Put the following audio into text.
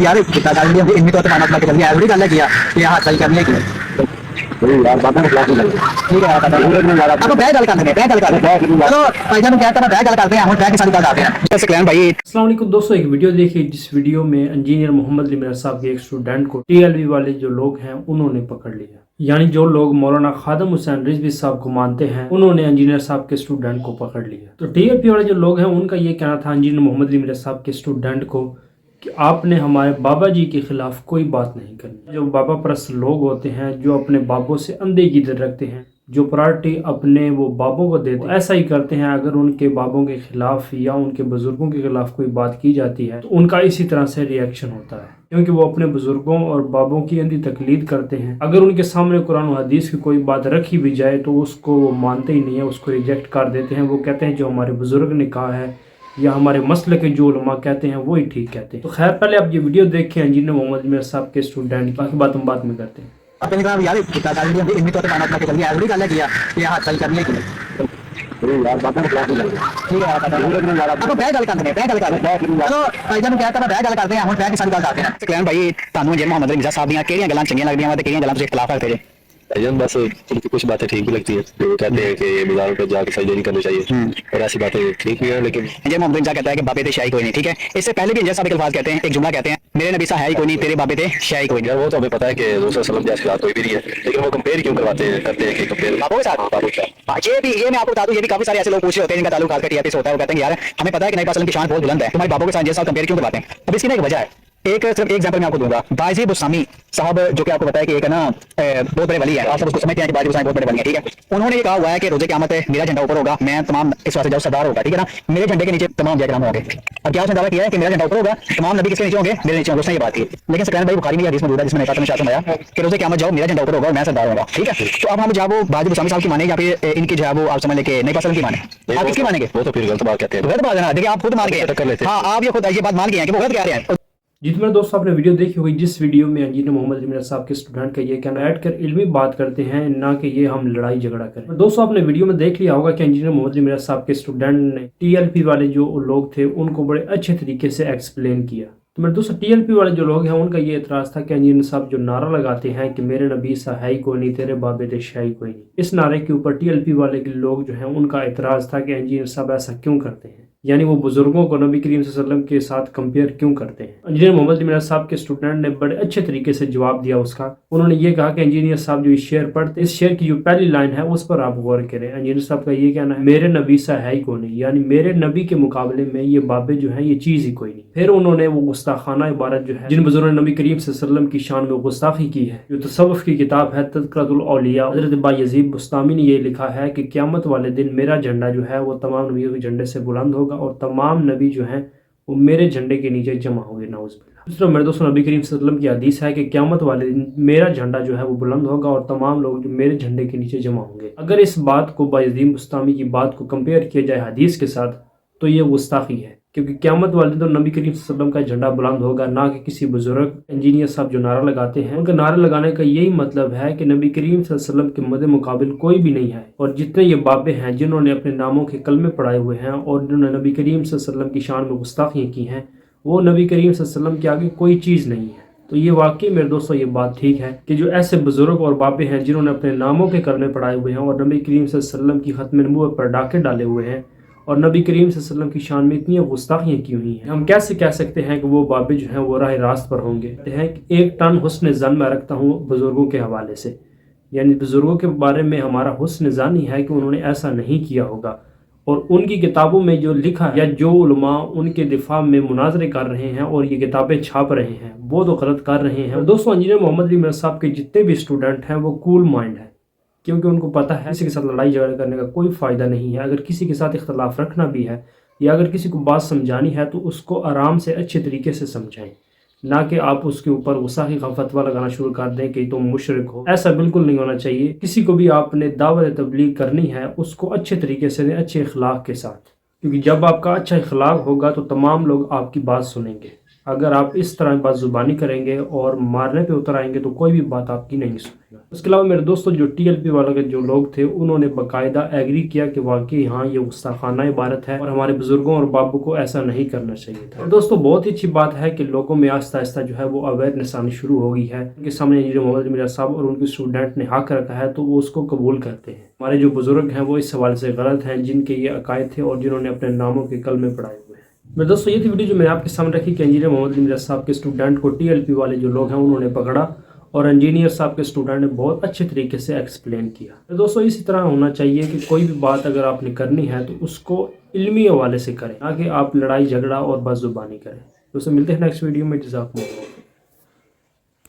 यार कितना डाल दिया इनमें तो माना के जल्दी एवरी डाल दिया ये हाथ सही करने की यार बात में क्लास में ठीक है अब बैग डाल करने बैग डाल कर चलो भाई जान क्या बैग डाल करते हैं हम बैग के साथ डालते हैं जैसे क्लैन भाई। अस्सलाम वालेकुम दोस्तों, एक वीडियो देखिए जिस वीडियो में इंजीनियर मोहम्मद अली मिर्ज़ा साहब के एक स्टूडेंट को टीएलवी वाले जो लोग हैं उन्होंने पकड़ लिया। यानी जो लोग मौलाना खादम हुसैन रिजवी साहब को मानते हैं उन्होंने इंजीनियर साहब के स्टूडेंट को पकड़ लिया। तो टीएलवी वाले जो लोग हैं उनका ये कहना था इंजीनियर मोहम्मद अली मिर्ज़ा साहब के स्टूडेंट को कि आपने हमारे बाबा जी के खिलाफ कोई बात नहीं करनी। जो बाबा परस्त लोग होते हैं जो अपने बाबों से अंधे की इज्जत रखते हैं, जो प्रायोरिटी अपने वो बाबों को देते हैं, ऐसा ही करते हैं। अगर उनके बाबों के खिलाफ या उनके बुजुर्गों के खिलाफ कोई बात की जाती है तो उनका इसी तरह से रिएक्शन होता है, क्योंकि वो अपने बुजुर्गों और बाबों की अंधी तकलीद करते हैं। अगर उनके सामने कुरान और हदीस की कोई बात रखी भी जाए तो उसको वो मानते ही नहीं है, उसको रिजेक्ट कर देते हैं। वो कहते हैं जो हमारे बुजुर्ग ने कहा है या हमारे मसले के जो उलमा कहते हैं वही ठीक कहते हैं। तो खैर पहले आप ये वीडियो देखें इंजीनियर मोहम्मद मिर्ज़ा साहब के स्टूडेंट की, बाकी बात हम बाद में करते हैं। अपने कहा यार कितना डाल दिया इनमें तो माना के जल्दी एवरी डाल दिया ये हाथ सही करने की यार बात में क्लास में ठीक है अब बैग डाल करने बैग डाल कर चलो भाई जान क्या बैग डाल करते हैं हम बैग के साथ डालते हैं क्लैन भाई तानू जे मोहम्मद अली मिर्ज़ा साहब दी केड़ियां गल्लां चंगियां लगदियां ते केड़ियां गल्लां तुसीं खिलाफ रखते जे? बस कुछ बातें ठीक भी लगती है, वो कहते हैं कि बाजारों पर जाकर सजदे नहीं करने चाहिए और ऐसी बातें ठीक भी हैं। लेकिन ये मोहम्मद मिर्ज़ा कहता है कि बाबे थे शाही कोई नहीं, ठीक है। इससे पहले भी इंजीनियर साहब एक अल्फाज कहते हैं, एक जुमला कहते हैं, मेरे नबी सा है ही कोई नहीं, तेरे बाबे थे शाही कोई नहीं। यार वो तो हमें पता है कि दूसरा सलम जैसे बात कोई भी नहीं है, लेकिन वो कंपेयर क्यों करते हैं कि कंपेयर बाबों के साथ। ये मैं आपको बता दूं, ये भी काफी सारे ऐसे लोग पूछ रहे होते हैं जिनका ताल्लुक खासकर टीआरपी से होता है। वो कहते हैं यार हमें पता है कि नबी वसल्लम की शान बहुत बुलंद है, तुम्हारे बाबों के साथ जैसा कंपेयर क्यों करवाते हैं? अब इसकी ना एक वजह है, सिर्फ एक एग्जांपल मैं आपको दूंगा। बाजी बुस्तामी साहब जो कि आपको पता है कि एक ना बहुत बड़े वली है, आप सब उसको समझते हैं कि बाजी बुस्तामी बहुत बड़े वली है, ठीक है। उन्होंने ये कहा हुआ है कि रोजे क़यामत है मेरा झंडा ऊपर होगा, मैं तमाम इस वास्ते जब सरदार होगा, ठीक है ना, मेरे झंडे के नीचे तमाम जयकराम होंगे। अब क्या उसने दावा किया है कि मेरा झंडा ऊपर होगा, तमाम नबी किसके नीचे होंगे? मेरे नीचे होंगे। उसने ये बात की, लेकिन सकलैन भाई बुखारी में हदीस मौजूद है जिसमें नबी ने शासन आया कि रोजे क़यामत जाओ मेरा झंडा ऊपर होगा और मैं सरदार होगा, ठीक है। तो अब हम जब वो बाजी बुस्तामी साहब की माने या फिर इनकी जो है वो आप समझ लें कि नबी वसल्लम की माने, आप किसकी मानेंगे? वो तो फिर गलत बात कहते हैं। गलत बात है ना, देखिए आप खुद मान गए, हाँ आप ये खुद ये बात मान गए हैं कि वो गलत कह रहे हैं। जी तो मेरे दोस्तों आपने वीडियो देखी होगी जिस वीडियो में इंजीनियर मोहम्मद अली मिर्ज़ा साहब के स्टूडेंट का ये कहना ऐड कर इल्मी बात करते हैं, ना कि ये हम लड़ाई झगड़ा करें। दोस्तों आपने वीडियो में देख लिया होगा कि इंजीनियर मोहम्मद अली मिर्ज़ा साहब के स्टूडेंट ने टीएलपी वाले जो लोग थे उनको बड़े अच्छे तरीके से एक्सप्लेन किया। तो मेरे दोस्तों टीएलपी वाले जो लोग हैं उनका ये एतराज़ था कि इंजीनियर साहब जो नारा लगाते हैं कि मेरे नबी सा है ही कोई नहीं, तेरे बाबे दे शाही कोई नहीं, इस नारे के ऊपर टीएलपी वाले के लोग जो हैं उनका एतराज़ था कि इंजीनियर साहब ऐसा क्यों करते हैं, यानी वो बुजुर्गों को नबी करीम सल्लल्लाहु अलैहि वसल्लम के साथ कंपेयर क्यों करते हैं। इंजीनियर मोहम्मद अली मिर्ज़ा साहब के स्टूडेंट ने बड़े अच्छे तरीके से जवाब दिया उसका। उन्होंने ये कहा कि इंजीनियर साहब जो इस शेर पढ़ते, इस शेर की जो पहली लाइन है उस पर आप गौर करें। इंजीनियर साहब का ये कहना है मेरे नबी सा है ही कोई नहीं, यानी मेरे नबी के मुकाबले में ये बाबे जो है ये चीज़ ही कोई नहीं। फिर उन्होंने वो गुस्ताखाना इबारत जो है जिन बुजुर्गों ने नबी करीम सल्लल्लाहु अलैहि वसल्लम की शान में गुस्ताखी की है, जो तसव्वुफ की किताब है तज़किरतुल औलिया, हज़रत बायज़ीद बुस्तामी ने ये लिखा है कि क़यामत वाले दिन मेरा झंडा जो है वो तमाम नबियों के झंडे से बुलंद होगा और तमाम नबी जो हैं वो मेरे झंडे के नीचे जमा होंगे। नाउज़ुबिल्लाह। दूसरा मेरे दोस्तों नबी करीम सल्लल्लाहु अलैहि वसल्लम की हदीस है कि क़यामत वाले दिन मेरा झंडा जो है वो बुलंद होगा और तमाम लोग जो मेरे झंडे के नीचे जमा होंगे। अगर इस बात को बायज़ीद बुस्तामी की बात को कंपेयर किया जाए हदीस के साथ तो ये गुस्ताखी है, क्योंकि क़यामत वाले दिन तो नबी करीम सल्लल्लाहु अलैहि वसल्लम का झंडा बुलंद होगा, ना कि किसी बुजुर्ग। इंजीनियर साहब जो नारा लगाते हैं उनका नारा लगाने का यही मतलब है कि नबी करीम सल्लल्लाहु अलैहि वसल्लम के मद्दे मुकाबिल कोई भी नहीं है, और जितने ये बाबे हैं जिन्होंने अपने नामों के कलमे पढ़ाए हुए हैं और जिन्होंने नबी करीम सल्लल्लाहु अलैहि वसल्लम की शान में गुस्ताखियाँ की हैं, वो नबी करीम सल्लल्लाहु अलैहि वसल्लम के आगे कोई चीज़ नहीं है। तो ये वाकई मेरे दोस्तों ये बात ठीक है कि जो ऐसे बुजुर्ग और बाबे हैं जिन्होंने अपने नामों के कलमे पढ़ाए हुए हैं और नबी करीम सल्लल्लाहु अलैहि वसल्लम की खत्म नबूवत पर डाके डाले हुए हैं और नबी करीम सल्लल्लाहु अलैहि वसल्लम की शान में इतनी गुस्ताखियाँ की हुई हैं, हम कैसे कह सकते हैं कि वो बाबे जो हैं वो राह रास्त पर होंगे? एक टन हुस्न ज़न मैं रखता हूँ बुजुर्गों के हवाले से, यानी बुजुर्गों के बारे में हमारा हुस्न ज़न ही है कि उन्होंने ऐसा नहीं किया होगा, और उनकी किताबों में जो लिखा है या जो उलमा उनके दिफा में मुनाजरे कर रहे हैं और ये किताबें छाप रहे हैं वो तो गलत कर रहे हैं। दोस्तों इंजीनियर मोहम्मद अली मिर्ज़ा साहब के जितने भी स्टूडेंट हैं वो कूल माइंड है, क्योंकि उनको पता है किसी के साथ लड़ाई झगड़ा करने का कोई फ़ायदा नहीं है। अगर किसी के साथ इख्तलाफ रखना भी है या अगर किसी को बात समझानी है तो उसको आराम से अच्छे तरीके से समझाएं, ना कि आप उसके ऊपर गुस्साखी का फतवा लगाना शुरू कर दें कि तुम मुशरिक हो। ऐसा बिल्कुल नहीं होना चाहिए। किसी को भी आपने दावत तबलीग करनी है उसको अच्छे तरीके से दें, अच्छे अखलाक के साथ, क्योंकि जब आपका अच्छा अखलाक होगा तो तमाम लोग आपकी बात सुनेंगे। अगर आप इस तरह बात ज़ुबानी करेंगे और मारने पे उतर आएंगे तो कोई भी बात आपकी नहीं सुनेगा। उसके अलावा मेरे दोस्तों जो TLP वाला के जो लोग थे उन्होंने बाकायदा एग्री किया कि वाकई हाँ ये गुस्ताखाना इबारत है और हमारे बुजुर्गों और बाबू को ऐसा नहीं करना चाहिए था। और दोस्तों बहुत ही अच्छी बात है कि लोगों में आहिस्ता आहिस्ता जो है वो अवेयरनेस आनी शुरू हो गई है। उनके सामने इंजीनियर मोहम्मद अली मिराज साहब और उनके स्टूडेंट ने हक रखा है तो वो उसको कबूल करते हैं। हमारे जो बुजुर्ग हैं वो इस सवाल से गलत हैं जिनके ये अकायद थे और जिन्होंने अपने नामों के कलमे पढ़ाए हुए हैं। मेरे दोस्तों ये थी वीडियो जो मैंने आपके सामने रखी कि इंजीनियर मोहम्मद अली मिराज साहब के स्टूडेंट को TLP वाले जो लोग हैं उन्होंने पकड़ा और इंजीनियर साहब के स्टूडेंट ने बहुत अच्छे तरीके से एक्सप्लेन किया। तो दोस्तों इसी तरह होना चाहिए कि कोई भी बात अगर आपने करनी है तो उसको इल्मी हवाले से करें, ना कि आप लड़ाई झगड़ा और बदजुबानी करें। दोस्तों मिलते हैं नेक्स्ट वीडियो में। जज़ाकुमुल्लाह।